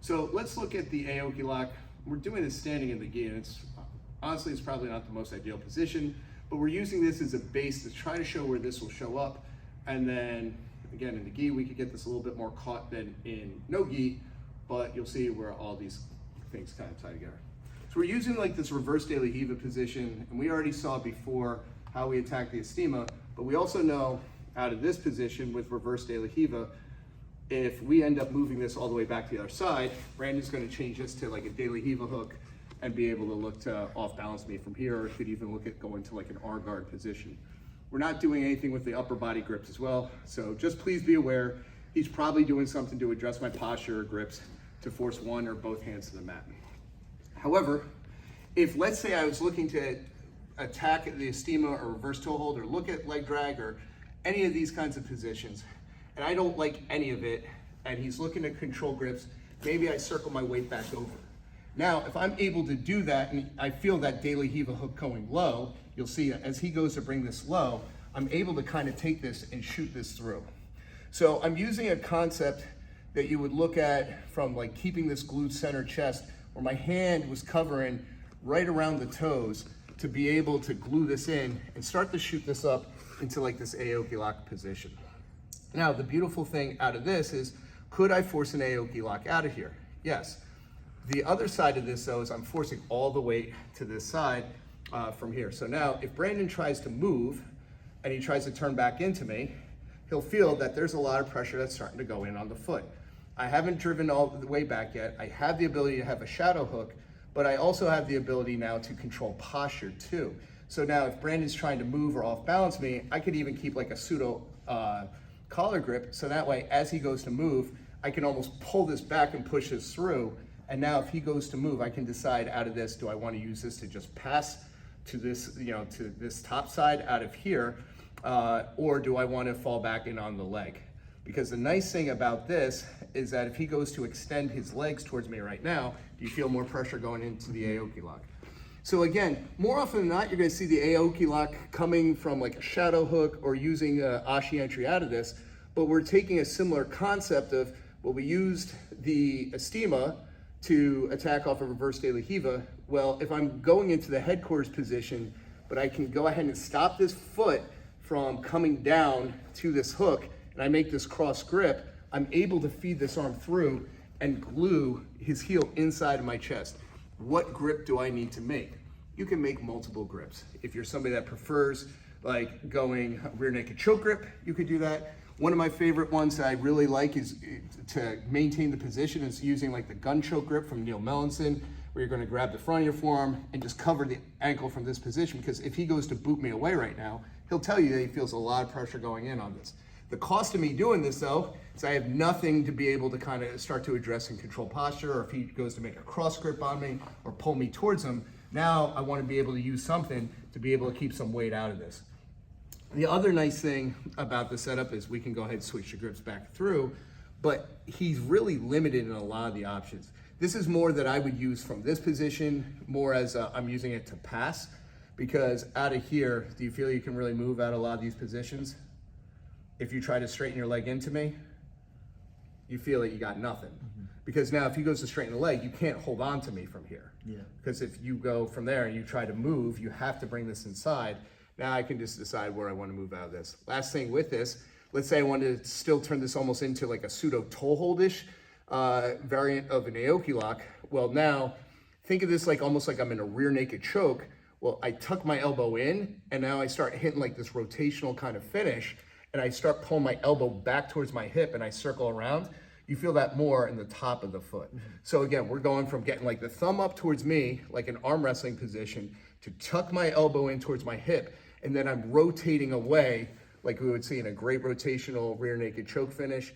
So let's look at the Aoki Lock. We're doing this standing in the gi, and honestly, it's probably not the most ideal position, but we're using this as a base to try to show where this will show up. And then again, in the gi, we could get this a little bit more caught than in no gi, but you'll see where all these things kind of tie together. So we're using like this reverse De La Riva position, and we already saw before how we attack the estima, but we also know out of this position with reverse De La Riva, if we end up moving this all the way back to the other side, Brandon's going to change this to like a De La Riva hook and be able to look to off balance me from here, or could even look at going to like an R guard position. We're not doing anything with the upper body grips as well, so just please be aware he's probably doing something to address my posture or grips to force one or both hands to the mat. However, if let's say I was looking to attack the estima or reverse toe hold or look at leg drag or any of these kinds of positions, and I don't like any of it, and he's looking to control grips, maybe I circle my weight back over. Now, if I'm able to do that, and I feel that De La Riva hook going low, you'll see as he goes to bring this low, I'm able to kind of take this and shoot this through. So I'm using a concept that you would look at from like keeping this glued center chest, where my hand was covering right around the toes to be able to glue this in and start to shoot this up into like this Aoki Lock position. Now, the beautiful thing out of this is, could I force an Aoki Lock out of here? Yes. The other side of this though is I'm forcing all the weight to this side from here. So now if Brandon tries to move and he tries to turn back into me, he'll feel that there's a lot of pressure that's starting to go in on the foot. I haven't driven all the way back yet. I have the ability to have a shadow hook, but I also have the ability now to control posture too. So now if Brandon's trying to move or off balance me, I could even keep like a pseudo collar grip, so that way as he goes to move, I can almost pull this back and push this through. And now if he goes to move, I can decide out of this, do I want to use this to just pass to this, to this top side out of here, or do I want to fall back in on the leg? Because the nice thing about this is that if he goes to extend his legs towards me right now, do you feel more pressure going into the Aoki Lock? So again, more often than not, you're going to see the Aoki Lock coming from like a shadow hook or using Ashi entry out of this, but we're taking a similar concept of, well, we used the estima to attack off a reverse De La Riva. Well, if I'm going into the headquarters position, but I can go ahead and stop this foot from coming down to this hook, and I make this cross grip, I'm able to feed this arm through and glue his heel inside of my chest. What grip do I need to make? You can make multiple grips. If you're somebody that prefers like going rear naked choke grip, you could do that. One of my favorite ones that I really like is to maintain the position is using like the gun choke grip from Samuelson, where you're going to grab the front of your forearm and just cover the ankle from this position, because if he goes to boot me away right now, he'll tell you that he feels a lot of pressure going in on this. The cost of me doing this though, is I have nothing to be able to kind of start to address and control posture, or if he goes to make a cross grip on me or pull me towards him, now I want to be able to use something to be able to keep some weight out of this. The other nice thing about the setup is we can go ahead and switch the grips back through, but he's really limited in a lot of the options. This is more that I would use from this position, more as I'm using it to pass, because out of here, do you feel you can really move out of a lot of these positions? If you try to straighten your leg into me, you feel that you got nothing. Because now if he goes to straighten the leg, you can't hold on to me from here. Yeah. Because if you go from there and you try to move, you have to bring this inside. Now I can just decide where I want to move out of this. Last thing with this, let's say I wanted to still turn this almost into like a pseudo toe hold-ish variant of an Aoki Lock. Well, now think of this like almost like I'm in a rear naked choke. Well, I tuck my elbow in, and now I start hitting like this rotational kind of finish, and I start pulling my elbow back towards my hip and I circle around. You feel that more in the top of the foot. So again, we're going from getting like the thumb up towards me, like an arm wrestling position, to tuck my elbow in towards my hip, and then I'm rotating away like we would see in a great rotational rear naked choke finish.